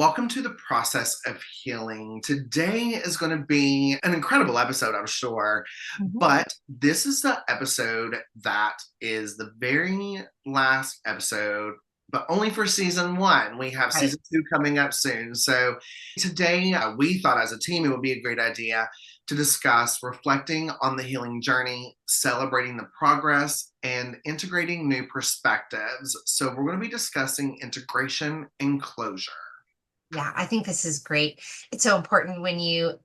Welcome to the process of healing. Today is going to be an incredible episode, I'm sure, Mhm. but this is the episode that is the very last episode, but only for season one. We have Right. season two coming up soon. So today, we thought as a team it would be a great idea to discuss reflecting on the healing journey, celebrating the progress, and integrating new perspectives. So we're going to be discussing integration and closure. Yeah, I think this is great. It's so important when you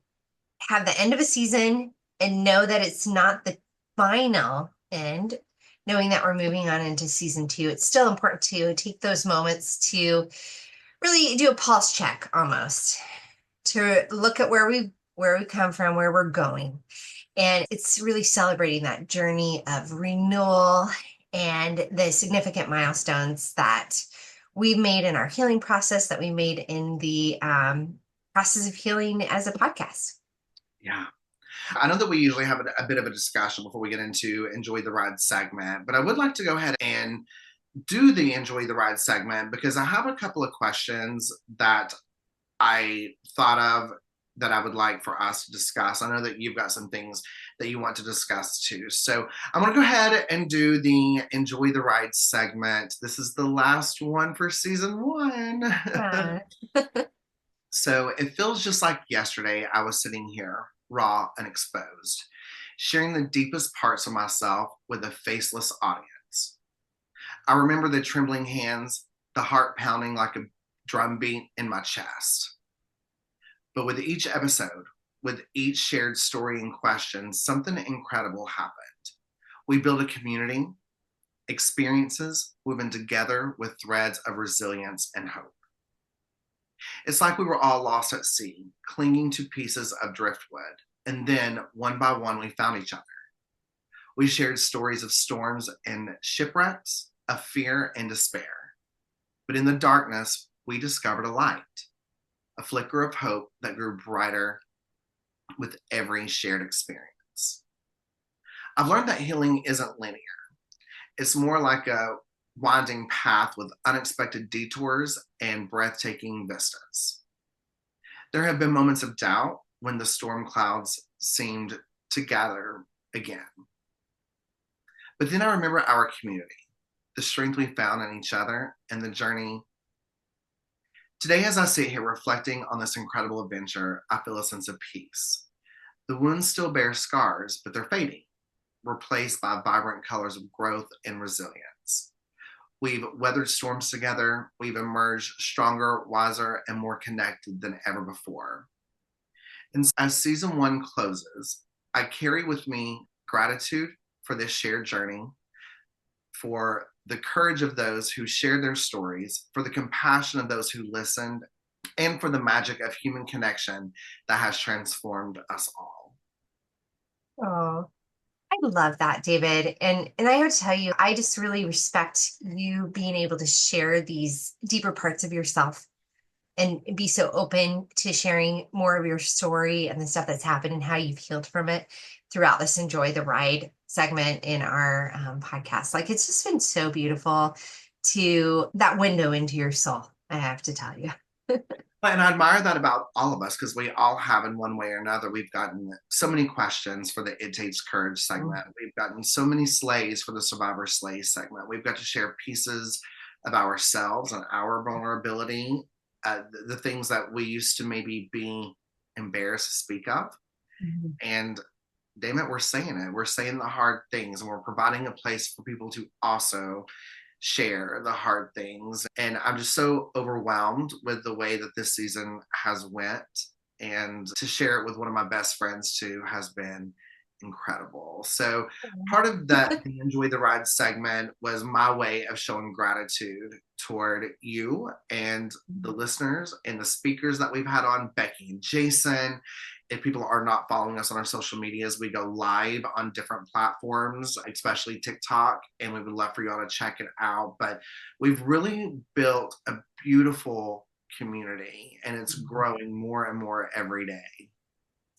have the end of a season and know that it's not the final end, knowing that we're moving on into season two. It's still important to take those moments to really do a pulse check almost to look at where we come from, where we're going. And it's really celebrating that journey of renewal and the significant milestones that we've made in our healing process, that we made in the process of healing as a podcast. Yeah. I know that we usually have a bit of a discussion before we get into Enjoy the Ride segment, but I would like to go ahead and do the Enjoy the Ride segment because I have a couple of questions that I thought of that I would like for us to discuss. I know that you've got some things that you want to discuss too. So I'm going to go ahead and do the Enjoy the Ride segment. This is the last one for season one. Yeah. So it feels just like yesterday I was sitting here, raw and exposed, sharing the deepest parts of myself with a faceless audience. I remember the trembling hands, the heart pounding like a drumbeat in my chest. But with each episode, with each shared story and question, something incredible happened. We built a community, experiences woven together with threads of resilience and hope. It's like we were all lost at sea, clinging to pieces of driftwood. And then, one by one, we found each other. We shared stories of storms and shipwrecks, of fear and despair. But in the darkness, we discovered a light, a flicker of hope that grew brighter with every shared experience. I've learned that healing isn't linear, it's more like a winding path with unexpected detours and breathtaking vistas. There have been moments of doubt when the storm clouds seemed to gather again. But then I remember our community, the strength we found in each other, and the journey. Today, as I sit here reflecting on this incredible adventure, I feel a sense of peace. The wounds still bear scars, but they're fading, replaced by vibrant colors of growth and resilience. We've weathered storms together. We've emerged stronger, wiser, and more connected than ever before. And as season one closes, I carry with me gratitude for this shared journey, for the courage of those who shared their stories, for the compassion of those who listened, and for the magic of human connection that has transformed us all. Oh, I love that, David. And I have to tell you, I just really respect you being able to share these deeper parts of yourself and be so open to sharing more of your story and the stuff that's happened and how you've healed from it throughout this Enjoy the Ride segment in our podcast. Like it's just been so beautiful to that window into your soul, I have to tell you. And I admire that about all of us because we all have, in one way or another, we've gotten so many questions for the It Takes Courage segment. We've gotten so many slays for the Survivor Slay segment. We've got to share pieces of ourselves and our vulnerability, the things that we used to maybe be embarrassed to speak of. Mhm. And damn it, we're saying it. We're saying the hard things and we're providing a place for people to also share the hard things. And I'm just so overwhelmed with the way that this season has went. And to share it with one of my best friends too has been incredible. So part of that the Enjoy the Ride segment was my way of showing gratitude toward you and the listeners and the speakers that we've had on, Becky and Jason. If people are not following us on our social medias, we go live on different platforms, especially TikTok, and we would love for you all to check it out. But we've really built a beautiful community, and it's growing more and more every day.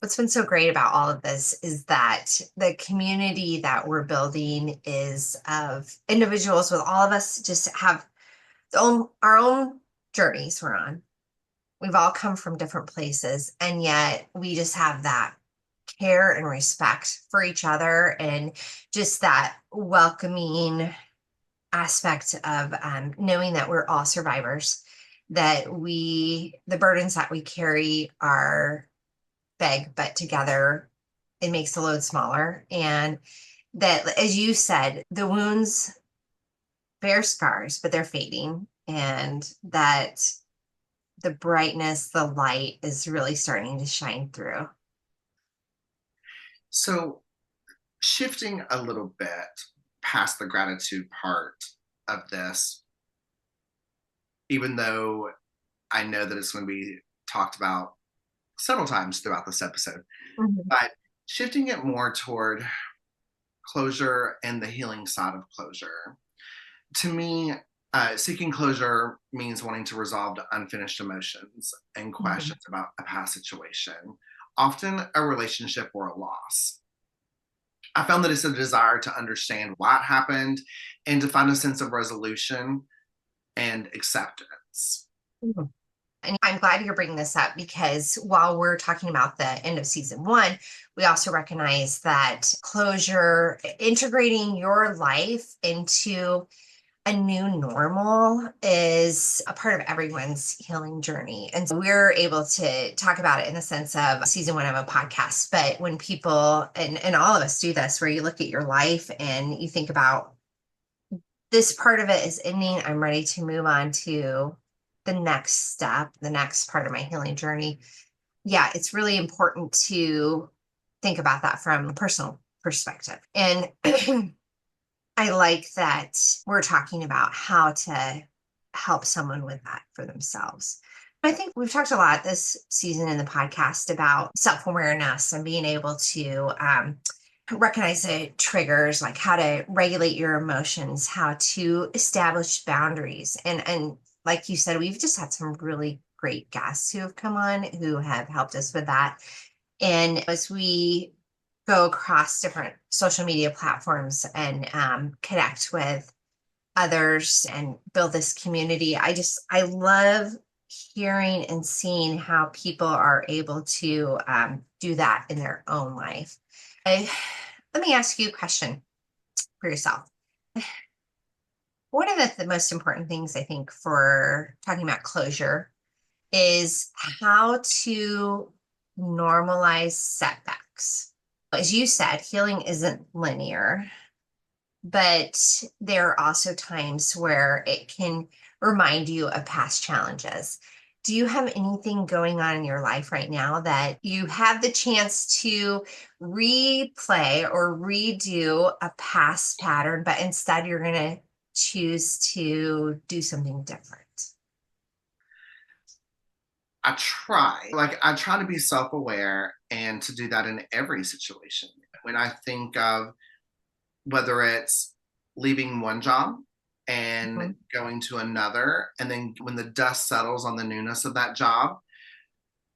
What's been so great about all of this is that the community that we're building is of individuals with all of us just have our own journeys we're on. We've all come from different places, and yet we just have that care and respect for each other, and just that welcoming aspect of knowing that we're all survivors, that the burdens that we carry are big, but together it makes the load smaller. And that, as you said, the wounds bear scars, but they're fading. And that the brightness, the light is really starting to shine through. So, shifting a little bit past the gratitude part of this, even though I know that it's going to be talked about several times throughout this episode, Mhm. but shifting it more toward closure and the healing side of closure. To me, seeking closure means wanting to resolve the unfinished emotions and Mhm. questions about a past situation, often a relationship or a loss. I found that it's a desire to understand why it happened and to find a sense of resolution and acceptance. Mhm. And I'm glad you're bringing this up, because while we're talking about the end of season one, we also recognize that closure, integrating your life into a new normal, is a part of everyone's healing journey. And so we're able to talk about it in the sense of season one of a podcast. But when people, and all of us do this, where you look at your life and you think about, this part of it is ending, I'm ready to move on to the next step, the next part of my healing journey. Yeah, it's really important to think about that from a personal perspective. And I like that we're talking about how to help someone with that for themselves. I think we've talked a lot this season in the podcast about self awareness and being able to recognize the triggers, like how to regulate your emotions, how to establish boundaries. And like you said, we've just had some really great guests who have come on who have helped us with that. And as we go across different social media platforms and connect with others and build this community, I love hearing and seeing how people are able to do that in their own life. Let me ask you a question for yourself. One of the most important things, I think, for talking about closure is how to normalize setbacks. As you said, healing isn't linear, but there are also times where it can remind you of past challenges. Do you have anything going on in your life right now that you have the chance to replay or redo a past pattern, but instead you're going to choose to do something different? I try to be self aware and to do that in every situation. When I think of whether it's leaving one job and Mhm. going to another, and then when the dust settles on the newness of that job,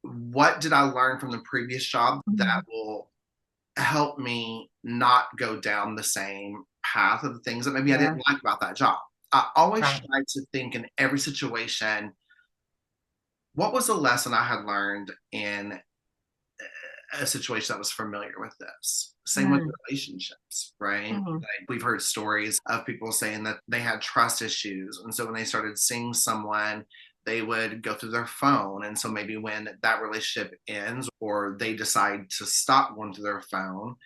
what did I learn from the previous job that Mhm. will help me not go down the same path of the things that maybe I Yeah, didn't like about that job? I always right. try to think in every situation, what was the lesson I had learned in a situation that was familiar with this? Same with Mm. relationships, right? Mhm. Like we've heard stories of people saying that they had trust issues. And so when they started seeing someone, they would go through their phone. And so maybe when that relationship ends or they decide to stop going through their phone,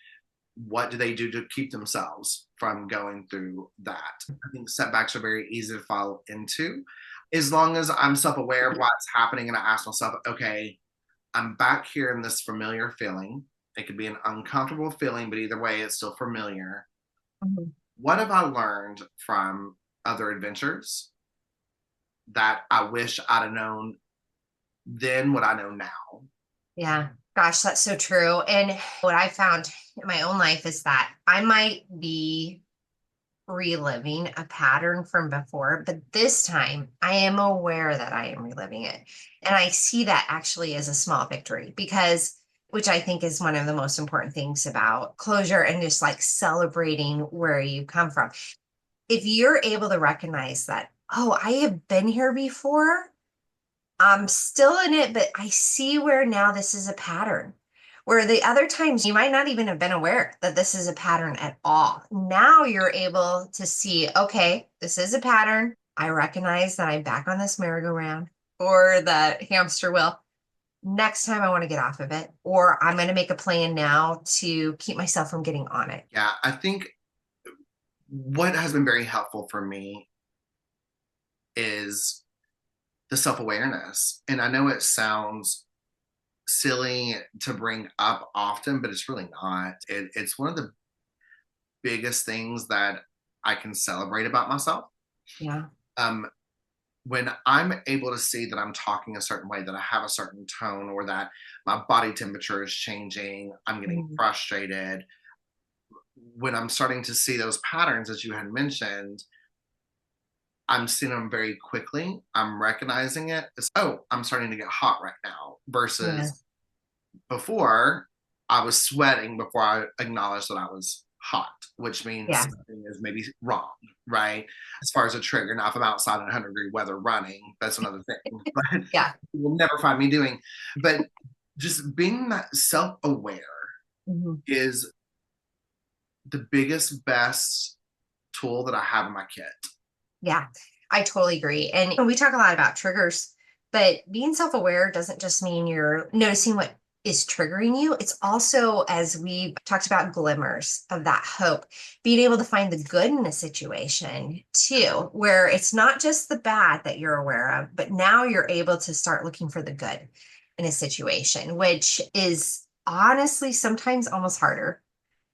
what do they do to keep themselves from going through that? I think setbacks are very easy to fall into. As long as I'm self aware of what's happening and I ask myself, okay, I'm back here in this familiar feeling. It could be an uncomfortable feeling, but either way, it's still familiar. Mhm. What have I learned from other adventures that I wish I'd have known then what I know now? Yeah. Gosh, that's so true. And what I found in my own life is that I might be reliving a pattern from before, but this time I am aware that I am reliving it. And I see that actually as a small victory, because, which I think is one of the most important things about closure and just like celebrating where you come from. If you're able to recognize that, oh, I have been here before, I'm still in it, but I see where now this is a pattern. Where the other times you might not even have been aware that this is a pattern at all. Now you're able to see, okay, this is a pattern. I recognize that I'm back on this merry-go-round or the hamster wheel. Next time I want to get off of it, or I'm going to make a plan now to keep myself from getting on it. Yeah, I think what has been very helpful for me is the self awareness. And I know it sounds silly to bring up often, but it's really not. It's one of the biggest things that I can celebrate about myself. Yeah. Um, when I'm able to see that I'm talking a certain way, that I have a certain tone, or that my body temperature is changing, I'm getting Mhm. frustrated. When I'm starting to see those patterns, as you had mentioned, I'm seeing them very quickly. I'm recognizing it. It's, oh, I'm starting to get hot right now, versus Yes. before I was sweating before I acknowledged that I was hot, which means Yeah. something is maybe wrong, right? As far as a trigger. Now, if I'm outside in 100-degree weather running, that's another thing, but Yeah. you'll never find me doing. But just being that self aware Mhm. is the biggest, best tool that I have in my kit. Yeah, I totally agree. And we talk a lot about triggers, but being self aware doesn't just mean you're noticing what is triggering you. It's also, as we talked about, glimmers of that hope, being able to find the good in a situation too, where it's not just the bad that you're aware of, but now you're able to start looking for the good in a situation, which is honestly sometimes almost harder.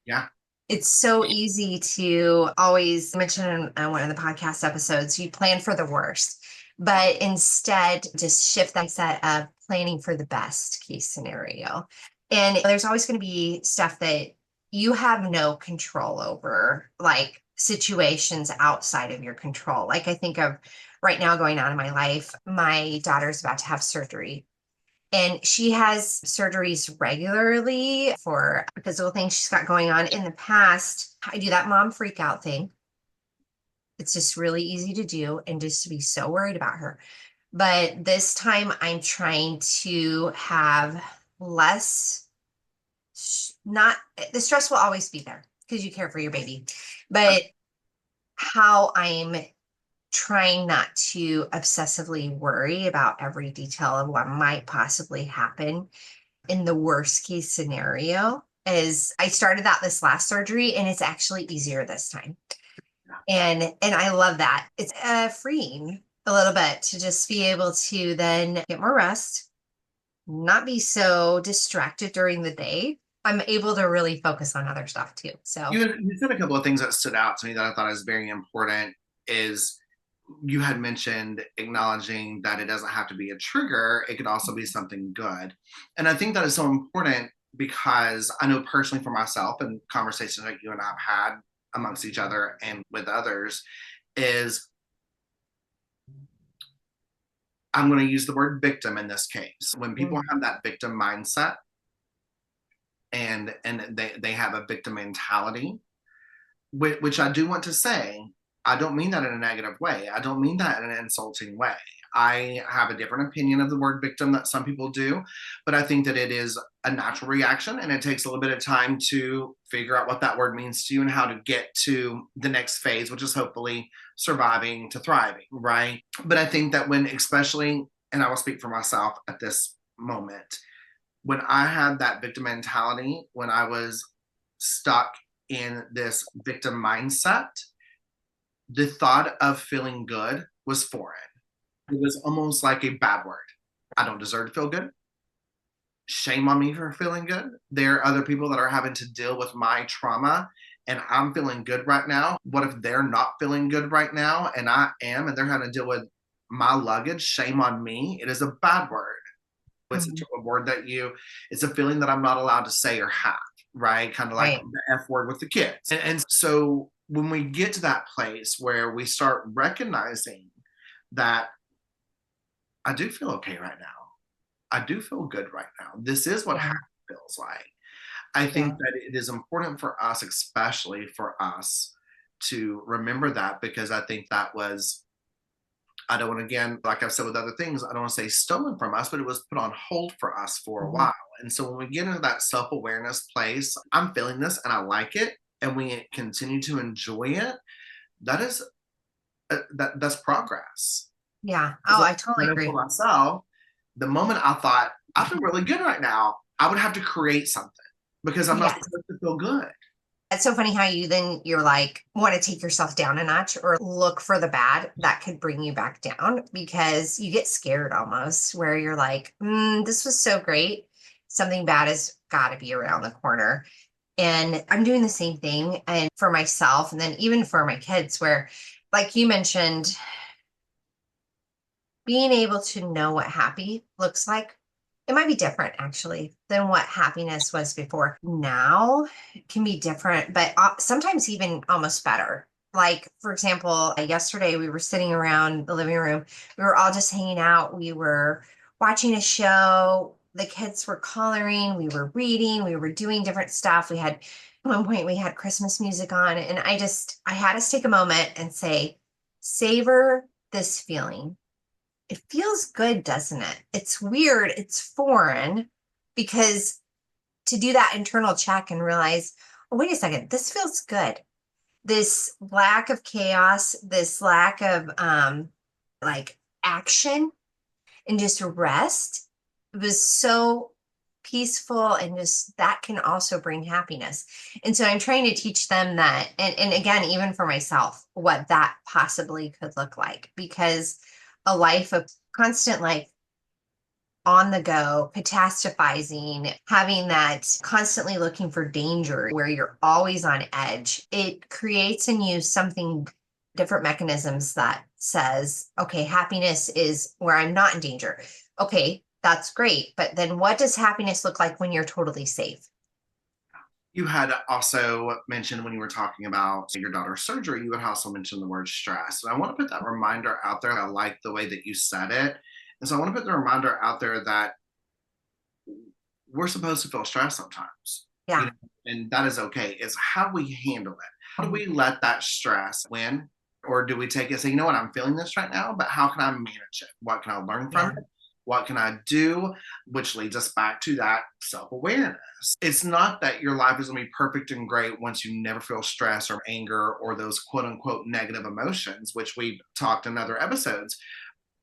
Yeah. It's so easy to always mention in one of the podcast episodes, you plan for the worst, but instead just shift that set of planning for the best case scenario. And there's always going to be stuff that you have no control over, like situations outside of your control. Like I think of right now going on in my life, my daughter's about to have surgery and she has surgeries regularly for physical things she's got going on. In the past, I do that mom freak out thing. It's just really easy to do and just to be so worried about her. But this time I'm trying to have less, not the stress will always be there because you care for your baby, but how I'm trying not to obsessively worry about every detail of what might possibly happen in the worst case scenario is I started that this last surgery and it's actually easier this time. And I love that. It's freeing a little bit to just be able to then get more rest, not be so distracted during the day. I'm able to really focus on other stuff too. So, You said a couple of things that stood out to me that I thought is very important. Is you had mentioned acknowledging that it doesn't have to be a trigger, it could also be something good. And I think that is so important because I know personally for myself and conversations that you and I've had amongst each other and with others is I'm going to use the word victim in this case. When people mm, have that victim mindset and they have a victim mentality, which I do want to say, I don't mean that in a negative way. I don't mean that in an insulting way. I have a different opinion of the word victim that some people do, but I think that it is a natural reaction and it takes a little bit of time to figure out what that word means to you and how to get to the next phase, which is hopefully surviving to thriving, right? But I think that when, especially, and I will speak for myself at this moment, when I had that victim mentality, when I was stuck in this victim mindset, the thought of feeling good was foreign. It was almost like a bad word. I don't deserve to feel good. Shame on me for feeling good. There are other people that are having to deal with my trauma and I'm feeling good right now. What if they're not feeling good right now and I am and they're having to deal with my luggage? Shame on me. It is a bad word. It's mhm, a word that it's a feeling that I'm not allowed to say or have, right? Kind of like right. the F word with the kids. And so when we get to that place where we start recognizing that I do feel okay right now, I do feel good right now, this is what Yeah. happy feels like. I Yeah. think that it is important for us, especially for us, to remember that because I think that was I don't want to, again, like I've said with other things, I don't want to say stolen from us, but it was put on hold for us for a Mhm. while. And so when we get into that self awareness place, I'm feeling this and I like it, and we continue to enjoy it. That is that's progress. Yeah. Because Oh, I totally I know for agree. myself, the moment I thought I feel really good right now, I would have to create something because I'm not Yes. supposed to feel good. It's so funny how you're like want to take yourself down a notch or look for the bad that could bring you back down because you get scared almost where you're like, this was so great. Something bad has got to be around the corner. And I'm doing the same thing and for myself and then even for my kids where like you mentioned being able to know what happy looks like, it might be different actually than what happiness was before. Now it can be different, but sometimes even almost better. Like, for example, yesterday we were sitting around the living room. We were all just hanging out. We were watching a show. The kids were coloring. We were reading. We were doing different stuff. At one point, we had Christmas music on. And I had us take a moment and say, savor this feeling. It feels good, doesn't it? It's weird, it's foreign because to do that internal check and realize, oh, wait a second, this feels good. This lack of chaos, this lack of like action and just rest was so peaceful and just that can also bring happiness. And so I'm trying to teach them that and again, even for myself, what that possibly could look like because a life of constant like on the go, catastrophizing, having that constantly looking for danger where you're always on edge, it creates in you something different mechanisms that says, okay, happiness is where I'm not in danger. Okay, that's great. But then what does happiness look like when you're totally safe? You had also mentioned when you were talking about your daughter's surgery, you had also mentioned the word stress. And I want to put that reminder out there. I like the way that you said it. And so I want to put the reminder out there that we're supposed to feel stress sometimes, you know, Yeah. and that is okay. It's how we handle it. How do Mhm. we let that stress win? Or do we take it and say, you know what, I'm feeling this right now, but how can I manage it? What can I learn from Yeah. it? What can I do? Which leads us back to that self awareness. It's not that your life is going to be perfect and great once you never feel stress or anger or those quote unquote negative emotions, which we've talked in other episodes.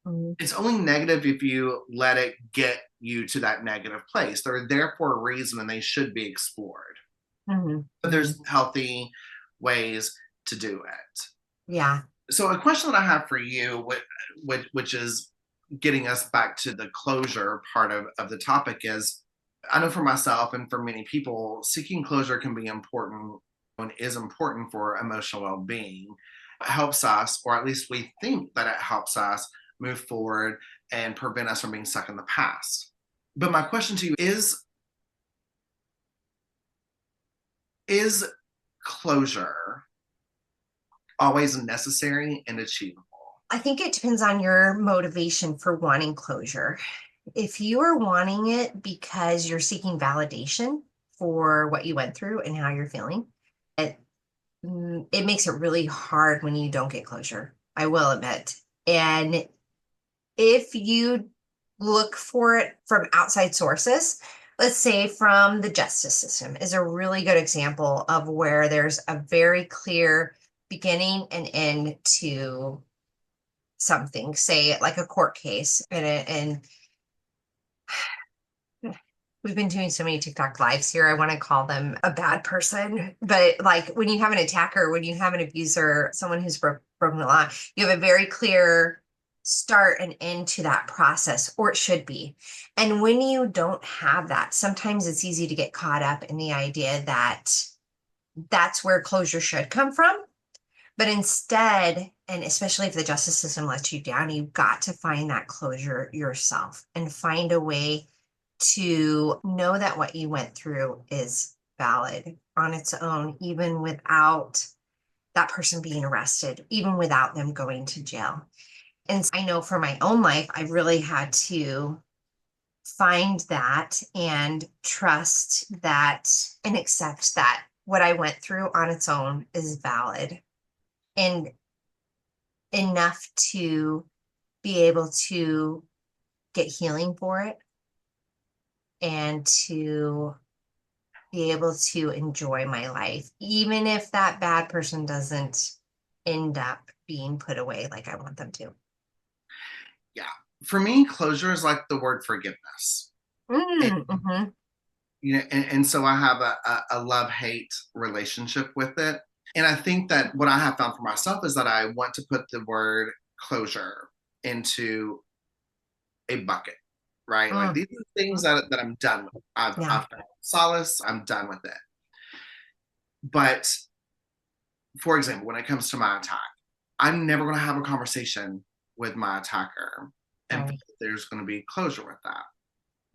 Mhm. It's only negative if you let it get you to that negative place. They're there for a reason and they should be explored. Mhm. But Mhm. there's healthy ways to do it. Yeah. So, a question that I have for you, which is getting us back to the closure part of the topic, is I know for myself and for many people, seeking closure can be important and is important for emotional well being. It helps us, or at least we think that it helps us move forward and prevent us from being stuck in the past. But my question to you is closure always necessary and achievable? I think it depends on your motivation for wanting closure. If you are wanting it because you're seeking validation for what you went through and how you're feeling, it, it makes it really hard when you don't get closure. I will admit. And if you look for it from outside sources, let's say from the justice system, is a really good example of where there's a very clear beginning and end to something, say like a court case, and we've been doing so many TikTok lives here. I want to call them a bad person, but like when you have an attacker, when you have an abuser, someone who's broken the law, you have a very clear start and end to that process, or it should be. And when you don't have that, sometimes it's easy to get caught up in the idea that that's where closure should come from. But instead, and especially if the justice system lets you down, you've got to find that closure yourself and find a way to know that what you went through is valid on its own, even without that person being arrested, even without them going to jail. And I know for my own life, I really had to find that and trust that and accept that what I went through on its own is valid and enough to be able to get healing for it and to be able to enjoy my life, even if that bad person doesn't end up being put away like I want them to. Yeah. For me, closure is like the word forgiveness. And, Mhm. and so I have a love hate relationship with it. And I think that what I have found for myself is that I want to put the word closure into a bucket, right? Like Mm, these are things that I'm done with. yeah, I've found solace, I'm done with it. But for example, when it comes to my attack, I'm never going to have a conversation with my attacker and feel right. that there's going to be closure with that,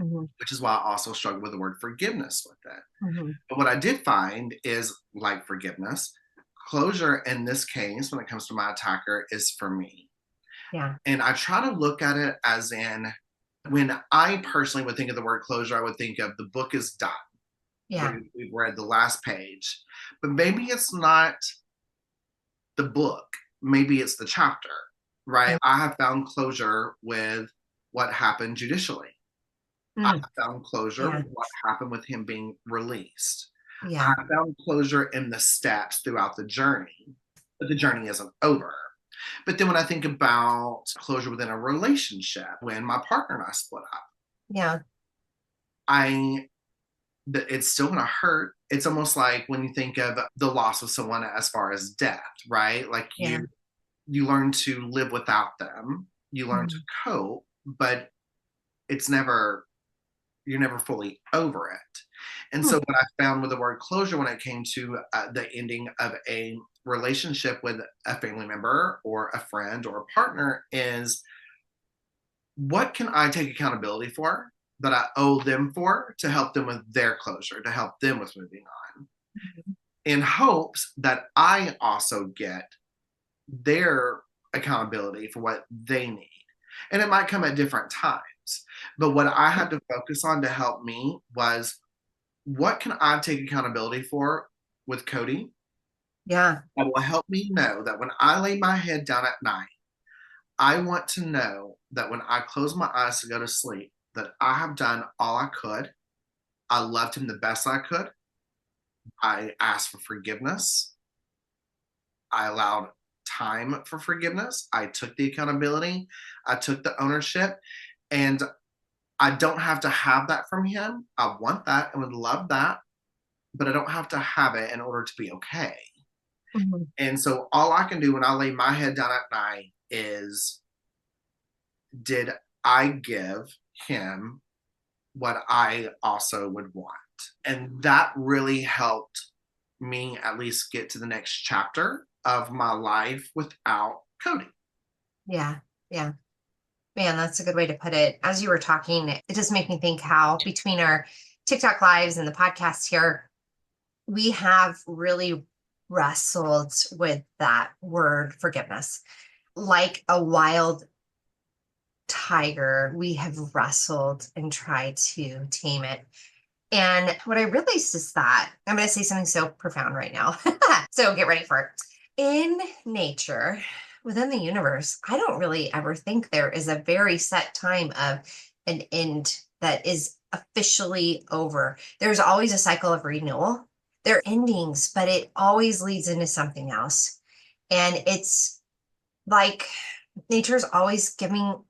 Mhm, which is why I also struggle with the word forgiveness with it. mhm. But what I did find is like forgiveness, closure in this case, when it comes to my attacker, is for me. Yeah, And I try to look at it as in when I personally would think of the word closure, I would think of the book is done. yeah. We've read the last page, but maybe it's not the book, maybe it's the chapter, right? Mm, I have found closure with what happened judicially. I mm, have found closure yeah, with what happened with him being released. I yeah, found closure in the steps throughout the journey, but the journey isn't over. But then when I think about closure within a relationship, when my partner and I split up, yeah, I it's still gonna hurt. It's almost like when you think of the loss of someone as far as death, right? Like yeah. you learn to live without them, you learn to Mhm, cope, but it's never you're never fully over it. And mm, so what I found with the word closure when it came to the ending of a relationship with a family member or a friend or a partner is what can I take accountability for that I owe them for to help them with their closure, to help them with moving on, mhm. in hopes that I also get their accountability for what they need. And it might come at different times. But what I had to focus on to help me was what can I take accountability for with Cody Yeah. that will help me know that when I lay my head down at night, I want to know that when I close my eyes to go to sleep, that I have done all I could. I loved him the best I could. I asked for forgiveness. I allowed time for forgiveness. I took the accountability. I took the ownership. And I don't have to have that from him. I want that and would love that, but I don't have to have it in order to be okay. Mhm. And so all I can do when I lay my head down at night is did I give him what I also would want? And that really helped me at least get to the next chapter of my life without Cody. Yeah, yeah. Man, that's a good way to put it. As you were talking, it just made me think how between our TikTok lives and the podcast here, we have really wrestled with that word forgiveness. Like a wild tiger, we have wrestled and tried to tame it. And what I realized is that I'm going to say something so profound right now. So get ready for it. In nature, within the universe, I don't really ever think there is a very set time of an end that is officially over. There's always a cycle of renewal. There are endings, but it always leads into something else. And it's like nature's always giving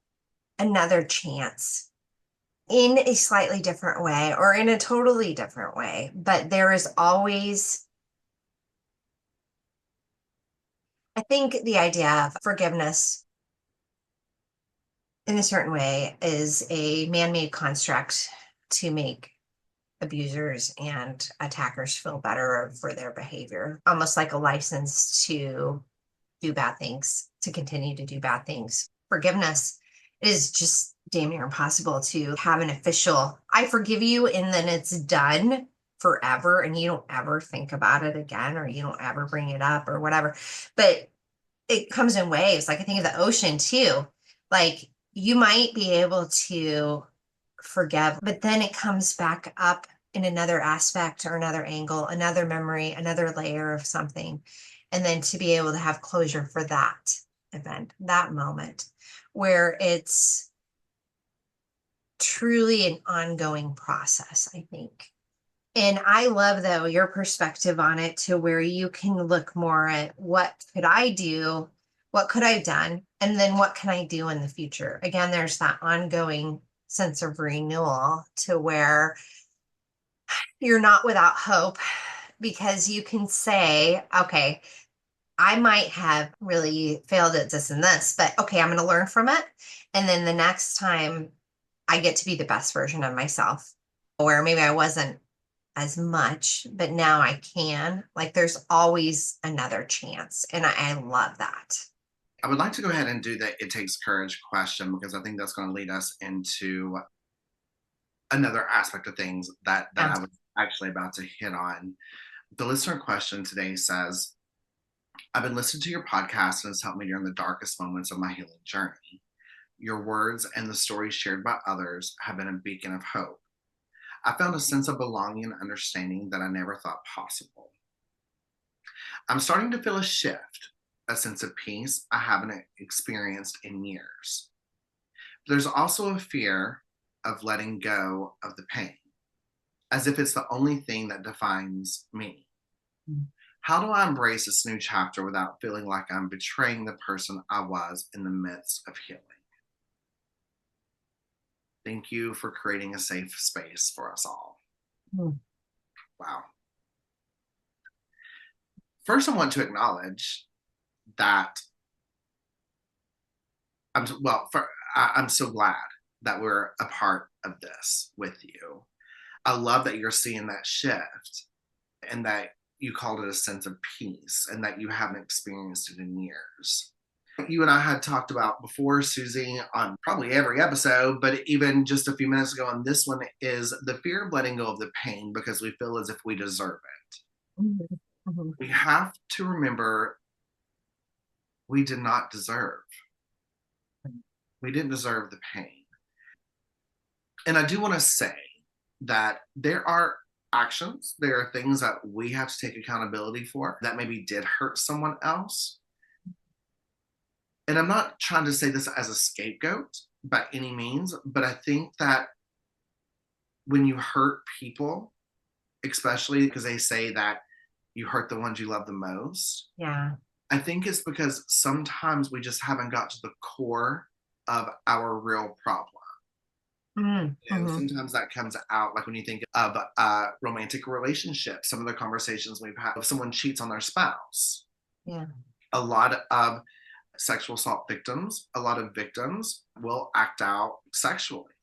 another chance in a slightly different way or in a totally different way. But there is always, I think, the idea of forgiveness in a certain way is a man made construct to make abusers and attackers feel better for their behavior, almost like a license to do bad things, to continue to do bad things. Forgiveness is just damn near impossible to have an official, I forgive you, and then it's done forever and you don't ever think about it again or you don't ever bring it up or whatever. But it comes in waves. Like I think of the ocean too. Like you might be able to forgive, but then it comes back up in another aspect or another angle, another memory, another layer of something. And then to be able to have closure for that event, that moment, where it's truly an ongoing process, I think. And I love, though, your perspective on it to where you can look more at what could I do? What could I have done? And then what can I do in the future? Again, there's that ongoing sense of renewal to where you're not without hope because you can say, okay, I might have really failed at this and this, but okay, I'm going to learn from it. And then the next time I get to be the best version of myself, where maybe I wasn't as much, but now I can. Like there's always another chance. And I love that. I would like to go ahead and do the it takes courage question because I think that's going to lead us into another aspect of things that Yeah. I was actually about to hit on. The listener question today says, I've been listening to your podcast and it's helped me during the darkest moments of my healing journey. Your words and the stories shared by others have been a beacon of hope. I found a sense of belonging and understanding that I never thought possible. I'm starting to feel a shift, a sense of peace I haven't experienced in years. There's also a fear of letting go of the pain, as if it's the only thing that defines me. Mm. How do I embrace this new chapter without feeling like I'm betraying the person I was in the midst of healing? Thank you for creating a safe space for us all. Mm. Wow. First, I want to acknowledge that I'm so glad that we're a part of this with you. I love that you're seeing that shift and that you called it a sense of peace and that you haven't experienced it in years. You and I had talked about before, Susie, on probably every episode, but even just a few minutes ago on this one, is the fear of letting go of the pain because we feel as if we deserve it. Mhm. Mhm. We have to remember we did not deserve. We didn't deserve the pain. And I do want to say that there are actions, there are things that we have to take accountability for that maybe did hurt someone else. And I'm not trying to say this as a scapegoat by any means, but I think that when you hurt people, especially because they say that you hurt the ones you love the most, Yeah. I think it's because sometimes we just haven't got to the core of our real problem. Mm. Mhm. Sometimes that comes out, like when you think of a romantic relationship, some of the conversations we've had, if someone cheats on their spouse, Yeah. a lot of sexual assault victims, a lot of victims will act out sexually.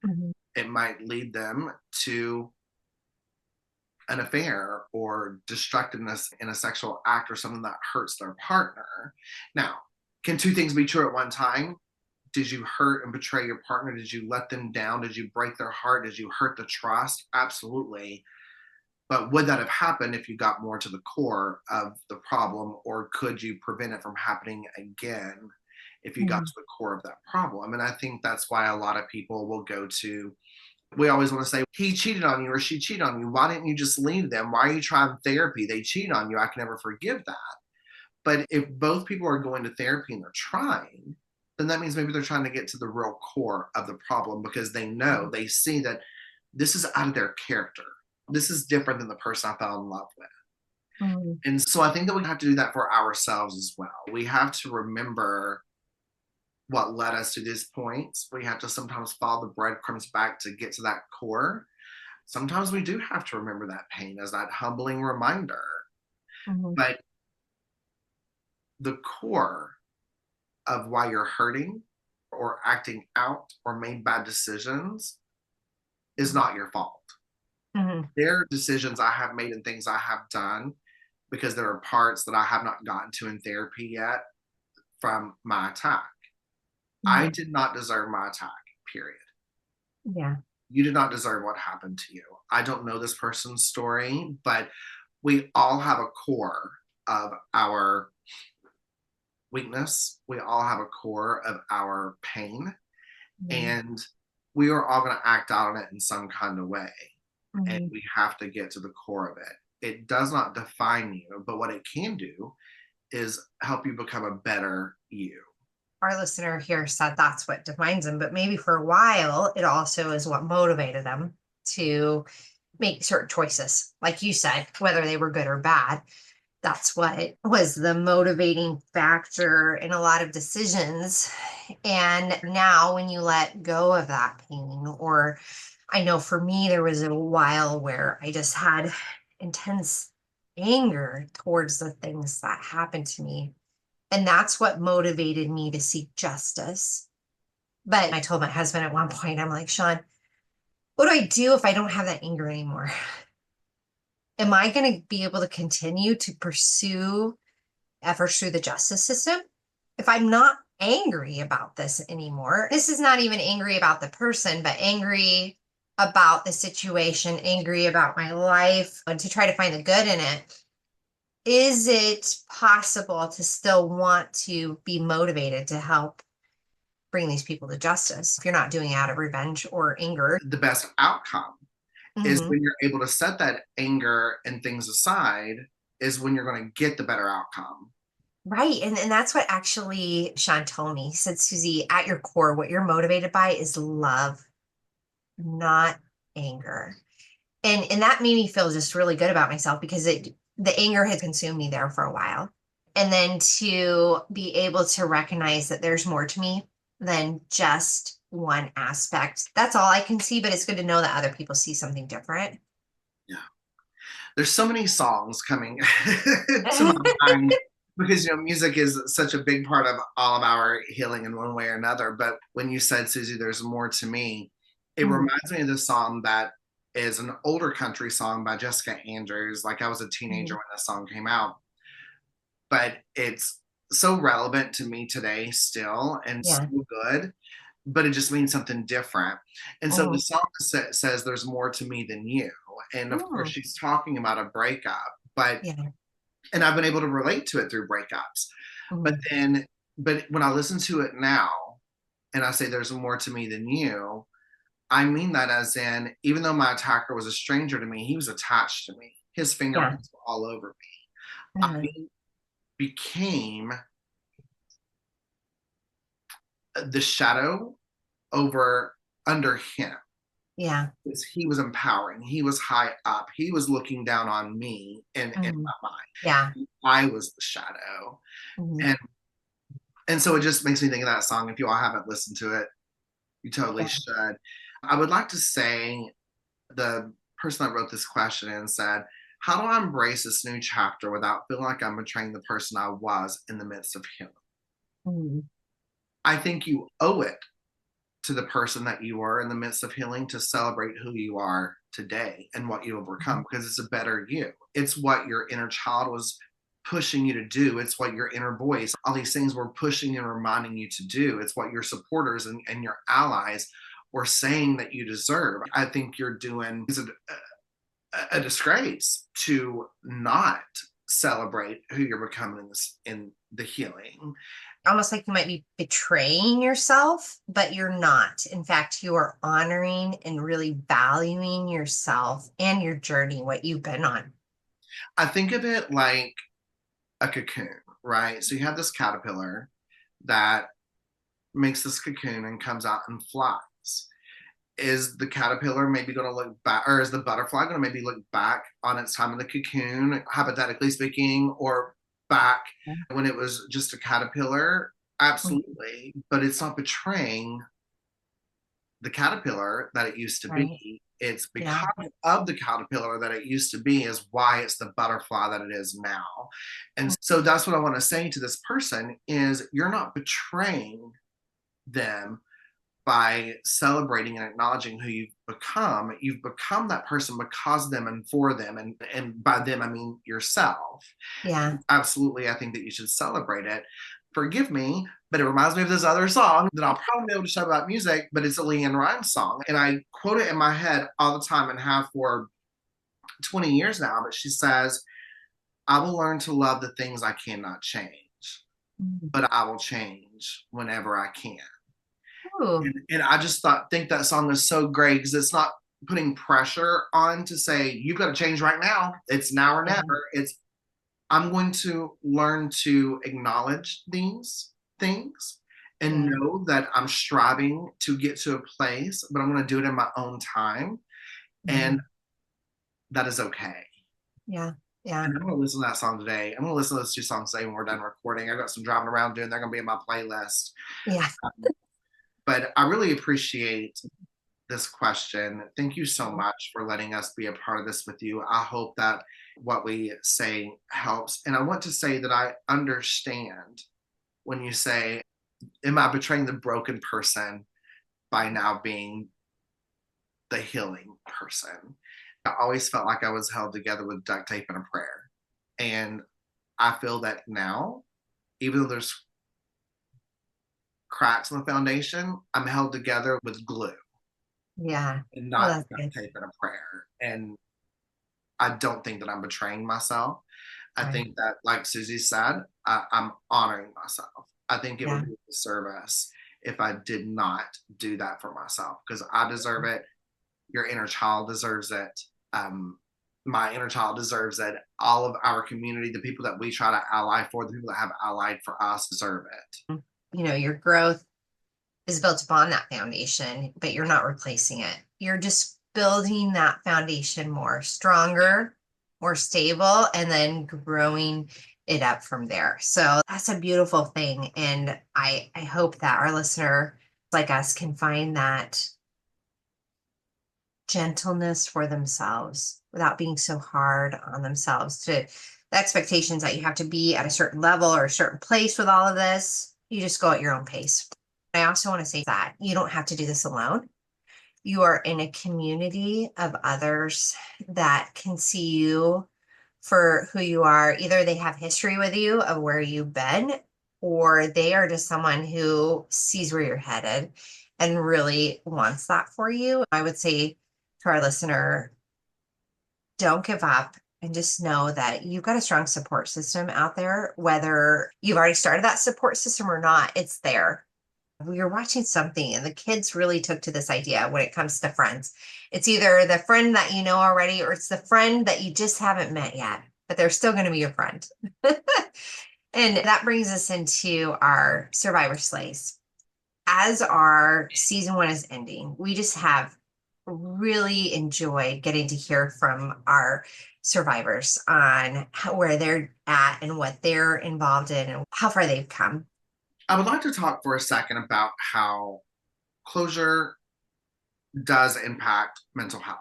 Mhm. It might lead them to an affair or destructiveness in a sexual act or something that hurts their partner. Now, can two things be true at one time? Did you hurt and betray your partner? Did you let them down? Did you break their heart? Did you hurt the trust? Absolutely. But would that have happened if you got more to the core of the problem, or could you prevent it from happening again if you got Mhm. to the core of that problem? And I think that's why a lot of people will go to, we always want to say, he cheated on you or she cheated on you. Why didn't you just leave them? Why are you trying therapy? They cheat on you. I can never forgive that. But if both people are going to therapy and they're trying, then that means maybe they're trying to get to the real core of the problem because they know, they see that this is out of their character. This is different than the person I fell in love with. Mhm. And so I think that we have to do that for ourselves as well. We have to remember what led us to these points. We have to sometimes follow the breadcrumbs back to get to that core. Sometimes we do have to remember that pain as that humbling reminder. Mhm. But the core of why you're hurting or acting out or made bad decisions is not your fault. Mhm. There are decisions I have made and things I have done because there are parts that I have not gotten to in therapy yet from my attack. I Mhm. did not deserve my attack, period. Yeah. You did not deserve what happened to you. I don't know this person's story, but we all have a core of our weakness. We all have a core of our pain, Yeah. and we are all going to act out on it in some kind of way. And Mhm. we have to get to the core of it. It does not define you, but what it can do is help you become a better you. Our listener here said that's what defines them, but maybe for a while, it also is what motivated them to make certain choices. Like you said, whether they were good or bad, that's what was the motivating factor in a lot of decisions. And now, when you let go of that pain, or I know for me, there was a while where I just had intense anger towards the things that happened to me. And that's what motivated me to seek justice. But I told my husband at one point, I'm like, Sean, what do I do if I don't have that anger anymore? Am I going to be able to continue to pursue efforts through the justice system if I'm not angry about this anymore? This is not even angry about the person, but angry about the situation, angry about my life, and to try to find the good in it. Is it possible to still want to be motivated to help bring these people to justice if you're not doing it out of revenge or anger? The best outcome is Mhm. when you're able to set that anger and things aside, is when you're going to get the better outcome. Right. And that's what actually Sean told me. He said, Susie, at your core, what you're motivated by is love, not anger. And that made me feel just really good about myself because the anger had consumed me there for a while. And then to be able to recognize that there's more to me than just one aspect. That's all I can see, but it's good to know that other people see something different. Yeah. There's so many songs coming to my mind because music is such a big part of all of our healing in one way or another. But when you said, Susie, there's more to me, it Mhm. reminds me of this song that is an older country song by Jessica Andrews. Like I was a teenager Mhm. when this song came out, but it's so relevant to me today still and so Yeah. good, but it just means something different. And so the Mhm. song says, There's more to me than you. And of course, Mm. she's talking about a breakup, but, Yeah. and I've been able to relate to it through breakups. But Mhm. then, but when I listen to it now and I say, There's more to me than you, I mean that as in, even though my attacker was a stranger to me, he was attached to me. His Yeah. fingerprints were all over me. I Mhm. became the shadow over under him. Yeah. He was empowering. He was high up. He was looking down on me in Mhm. my mind. Yeah. I was the shadow. Mhm. And so it just makes me think of that song. If you all haven't listened to it, you totally Yeah. should. I would like to say the person that wrote this question and said, how do I embrace this new chapter without feeling like I'm betraying the person I was in the midst of healing? Mhm. I think you owe it to the person that you are in the midst of healing to celebrate who you are today and what you overcome because it's a better you. It's what your inner child was pushing you to do. It's what your inner voice, all these things were pushing and reminding you to do. It's what your supporters and your allies were saying that you deserve. I think you're doing a disgrace to not celebrate who you're becoming in the healing. Almost like you might be betraying yourself, but you're not. In fact, you are honoring and really valuing yourself and your journey, what you've been on. I think of it like a cocoon, right? So you have this caterpillar that makes this cocoon and comes out and flies. Is the caterpillar maybe going to look back, or is the butterfly going to maybe look back on its time in the cocoon, hypothetically speaking, or back when it was just a caterpillar? Mhm. Absolutely. But it's not betraying the caterpillar that it used to Right. be. It's Yeah. because of the caterpillar that it used to be is why it's the butterfly that it is now. And so that's what I want to say to this person is you're not betraying them by celebrating and acknowledging who you've become. You've become that person because of them and for them. And by them, I mean yourself. Yeah. Absolutely, I think that you should celebrate it. Forgive me, but it reminds me of this other song that I'll probably be able to shout about music, but it's a Leanne Rimes song. And I quote it in my head all the time and have for 20 years now. But she says, I will learn to love the things I cannot change, Mhm. but I will change whenever I can. Ooh. And I just think that song is so great because it's not putting pressure on to say, you've got to change right now. It's now or Yeah. never. It's I'm going to learn to acknowledge these things and Yeah. know that I'm striving to get to a place, but I'm going to do it in my own time. And Mhm. that is okay. Yeah. Yeah. And I'm going to listen to that song today. I'm going to listen to those two songs today when we're done recording. I got some driving around doing. They're going to be in my playlist. Yeah. But I really appreciate this question. Thank you so much for letting us be a part of this with you. I hope that what we say helps. And I want to say that I understand when you say, am I betraying the broken person by now being the healing person? I always felt like I was held together with duct tape and a prayer. And I feel that now, even though there's cracks in the foundation, I'm held together with glue Yeah. and Oh, not that's duct good. tape and a prayer. And I don't think that I'm betraying myself. I Right. think that, like Susie said, I'm honoring myself. I think it would Yeah. be a disservice if I did not do that for myself because I deserve it. Your inner child deserves it. Um, my inner child deserves it. All of our community, the people that we try to ally for, the people that have allied for us deserve it. Your growth is built upon that foundation, but you're not replacing it. You're just building that foundation more stronger, more stable, and then growing it up from there. So that's a beautiful thing. And I hope that our listener like us can find that gentleness for themselves without being so hard on themselves to the expectations that you have to be at a certain level or a certain place with all of this. You just go at your own pace. I also want to say that you don't have to do this alone. You are in a community of others that can see you for who you are. Either they have history with you of where you've been, or they are just someone who sees where you're headed and really wants that for you. I would say to our listener, don't give up and just know that you've got a strong support system out there, whether you've already started that support system or not, it's there. We were watching something and the kids really took to this idea when it comes to friends. It's either the friend that you know already or it's the friend that you just haven't met yet, but they're still going to be your friend. And that brings us into our survivor slays. As our season one is ending, we just have really enjoyed getting to hear from our survivors on where they're at and what they're involved in and how far they've come. I would like to talk for a second about how closure does impact mental health.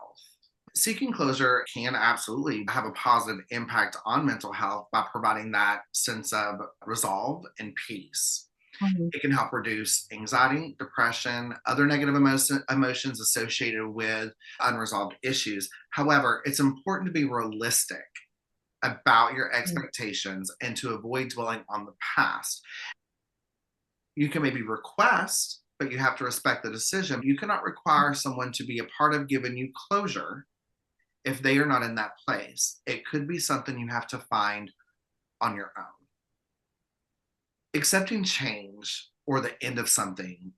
Seeking closure can absolutely have a positive impact on mental health by providing that sense of resolve and peace. Mhm. It can help reduce anxiety, depression, other negative emotions associated with unresolved issues. However, it's important to be realistic about your expectations and to avoid dwelling on the past. You can maybe request, but you have to respect the decision. You cannot require someone to be a part of giving you closure if they are not in that place. It could be something you have to find on your own. Accepting change or the end of something,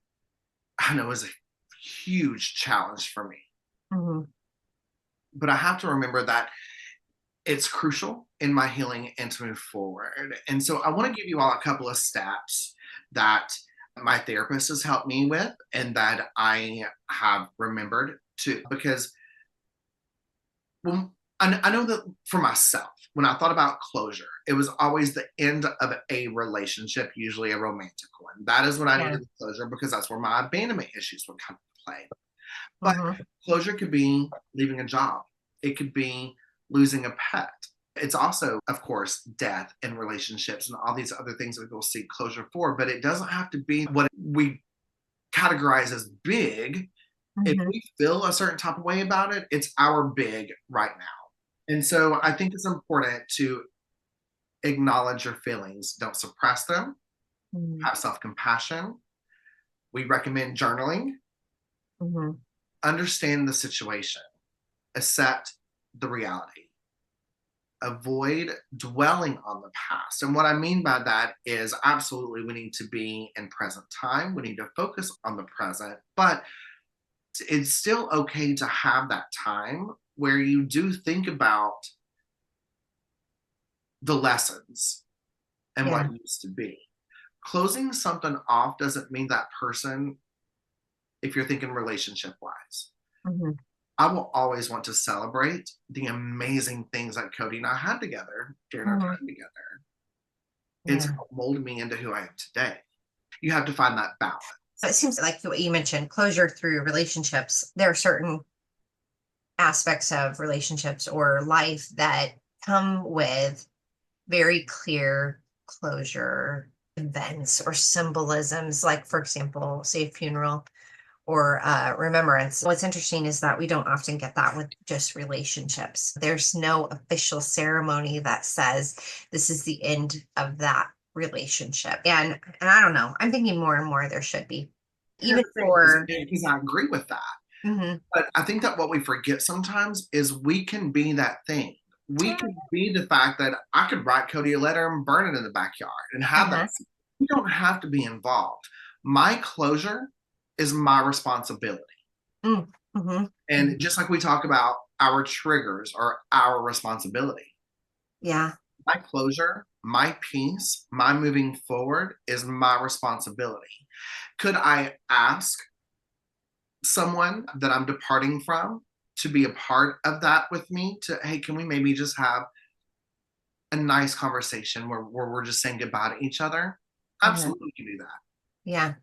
I know, is a huge challenge for me. Mhm. But I have to remember that it's crucial in my healing and to move forward. And so I want to give you all a couple of steps that my therapist has helped me with and that I have remembered to, because well, I know that for myself, when I thought about closure, it was always the end of a relationship, usually a romantic one. That is when I Yeah. needed closure because that's where my abandonment issues would come into play. But Mhm. closure could be leaving a job, it could be losing a pet. It's also, of course, death and relationships and all these other things that we'll seek closure for. But it doesn't have to be what we categorize as big. If Mhm. we feel a certain type of way about it, it's our big right now. And so I think it's important to acknowledge your feelings. Don't suppress them. Mhm. Have self compassion. We recommend journaling. Mhm. Understand the situation. Accept the reality. Avoid dwelling on the past. And what I mean by that is absolutely we need to be in present time. We need to focus on the present, but it's still okay to have that time where you do think about the lessons and Yeah. what used to be. Closing something off doesn't mean that person, if you're thinking relationship wise, Hmm. I will always want to celebrate the amazing things that Cody and I had together during our Hmm. time together. It's Yeah. what molded me into who I am today. You have to find that balance. So it seems like what you mentioned, closure through relationships. There are certain aspects of relationships or life that come with very clear closure events or symbolisms, like, for example, say a funeral or remembrance. What's interesting is that we don't often get that with just relationships. There's no official ceremony that says this is the end of that relationship. And I don't know. I'm thinking more and more there should be, Here's even the thing, for. because I agree with that. Mhm. But I think that what we forget sometimes is we can be that thing. We can be the fact that I could write Cody a letter and burn it in the backyard and have that. Uh-huh. You don't have to be involved. My closure is my responsibility. Mm. Mhm. And just like we talk about our triggers are our responsibility, Yeah. my closure, my peace, my moving forward is my responsibility. Could I ask someone that I'm departing from to be a part of that with me? To, hey, can we maybe just have a nice conversation where we're just saying goodbye to each other? Uh-huh. Absolutely, we can do that. Yeah.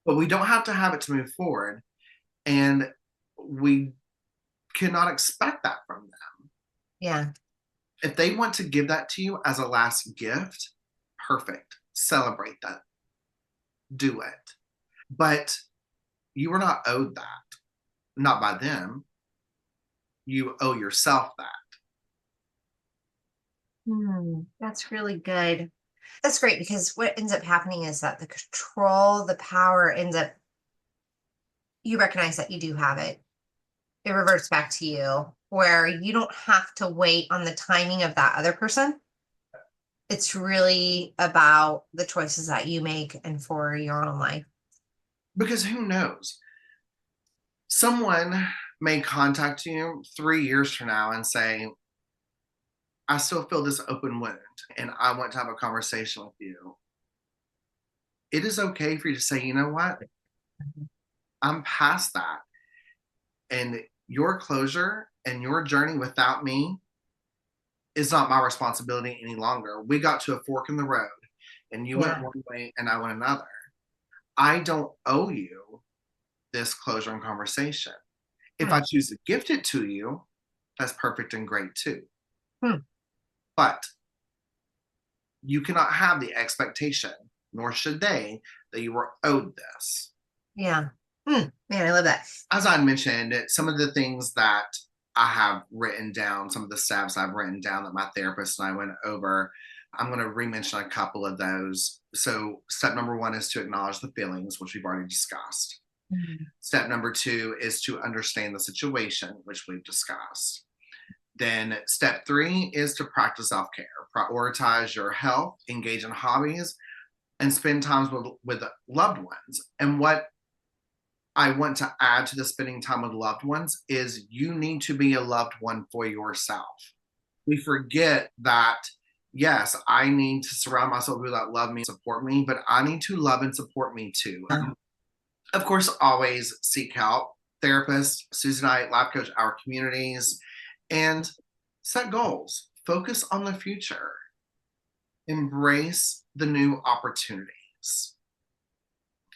But we don't have to have it to move forward. And we cannot expect that from them. Yeah. If they want to give that to you as a last gift, perfect. Celebrate that. Do it. But you were not owed that, not by them. You owe yourself that. That's really good. That's great because what ends up happening is that the control, the power ends up, you recognize that you do have it. It reverts back to you where you don't have to wait on the timing of that other person. It's really about the choices that you make and for your own life. Because who knows? Someone may contact you 3 years from now and say, I still feel this open wound and I want to have a conversation with you. It is okay for you to say, you know what? I'm past that. And your closure and your journey without me is not my responsibility any longer. We got to a fork in the road and you went Yeah. one way and I went another. I don't owe you this closure and conversation. If I Hmm. choose to gift it to you, that's perfect and great too. Hmm. But you cannot have the expectation, nor should they, that you were owed this. Yeah. Man, I love that. As I mentioned, some of the things that I have written down, some of the steps I've written down that my therapist and I went over, I'm going to re-mention a couple of those. So, step number one is to acknowledge the feelings, which we've already discussed. Mhm. Step number two is to understand the situation, which we've discussed. Then, step three is to practice self care, prioritize your health, engage in hobbies, and spend times with loved ones. And what I want to add to the spending time with loved ones is you need to be a loved one for yourself. We forget that, yes, I need to surround myself with people that love me, support me, but I need to love and support me too. Of course, always seek help. Therapists, Susan and I, life coach, our communities, and set goals. Focus on the future. Embrace the new opportunities.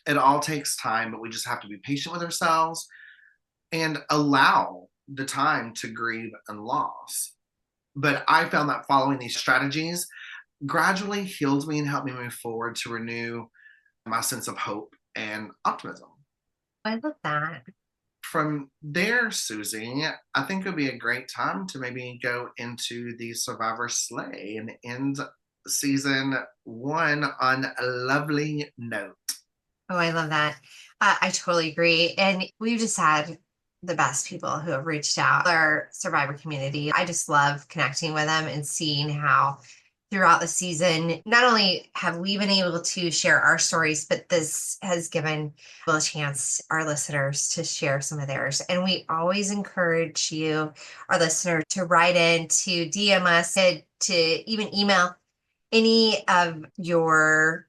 It all takes time, but we just have to be patient with ourselves and allow the time to grieve and loss. But I found that following these strategies gradually healed me and helped me move forward to renew my sense of hope and optimism. I love that. From there, Susie, I think it would be a great time to maybe go into the Survivor Slay and end season one on a lovely note. Oh, I love that. I totally agree. And we've just had the best people who have reached out, our survivor community. I just love connecting with them and seeing how throughout the season. Not only have we been able to share our stories, but this has given a chance our listeners to share some of theirs. And we always encourage you, our listener, to write in, to DM us, to even email any of your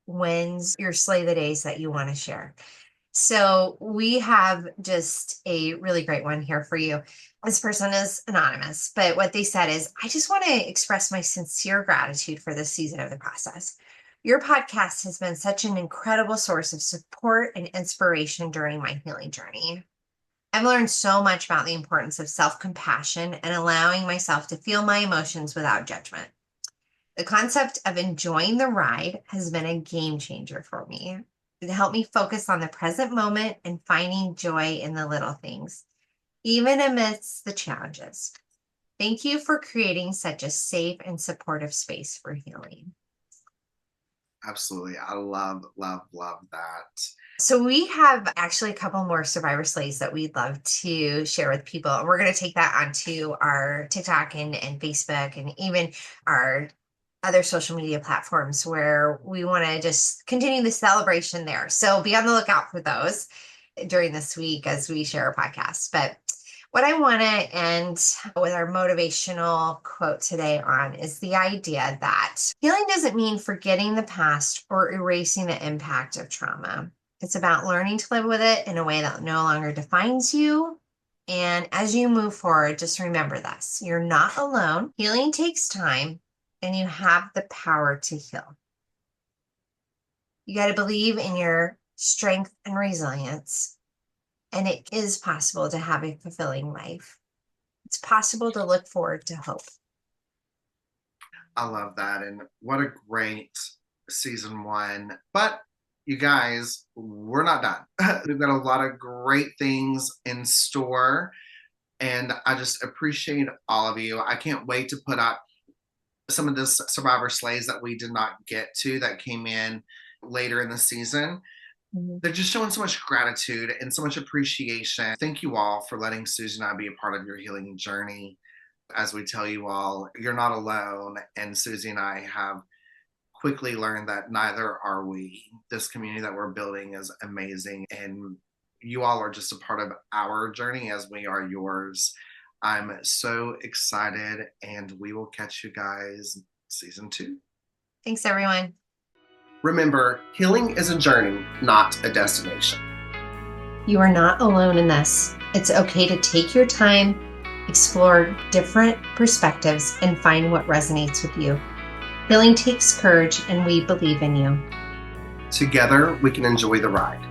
wins, your slay the days that you want to share. So we have just a really great one here for you. This person is anonymous, but what they said is, I just want to express my sincere gratitude for this season of the process. Your podcast has been such an incredible source of support and inspiration during my healing journey. I've learned so much about the importance of self-compassion and allowing myself to feel my emotions without judgment. The concept of enjoying the ride has been a game changer for me. It helped me focus on the present moment and finding joy in the little things, even amidst the challenges. Thank you for creating such a safe and supportive space for healing. Absolutely. I love, love, love that. So we have actually a couple more survivor slays that we'd love to share with people. And we're going to take that onto our TikTok and Facebook and even our other social media platforms where we want to just continue the celebration there. So be on the lookout for those during this week as we share our podcast. But what I want to end with our motivational quote today on is the idea that healing doesn't mean forgetting the past or erasing the impact of trauma. It's about learning to live with it in a way that no longer defines you. And as you move forward, just remember this: you're not alone. Healing takes time, and you have the power to heal. You got to believe in your strength and resilience. And it is possible to have a fulfilling life. It's possible to look forward to hope. I love that. And what a great season one. But you guys, we're not done. We've got a lot of great things in store. And I just appreciate all of you. I can't wait to put out some of the survivor slays that we did not get to that came in later in the season. They're just showing so much gratitude and so much appreciation. Thank you all for letting Susie and I be a part of your healing journey. As we tell you all, you're not alone. And Susie and I have quickly learned that neither are we. This community that we're building is amazing. And you all are just a part of our journey as we are yours. I'm so excited, and we will catch you guys season 2. Thanks, everyone. Remember, healing is a journey, not a destination. You are not alone in this. It's okay to take your time, explore different perspectives, and find what resonates with you. Healing takes courage, and we believe in you. Together, we can enjoy the ride.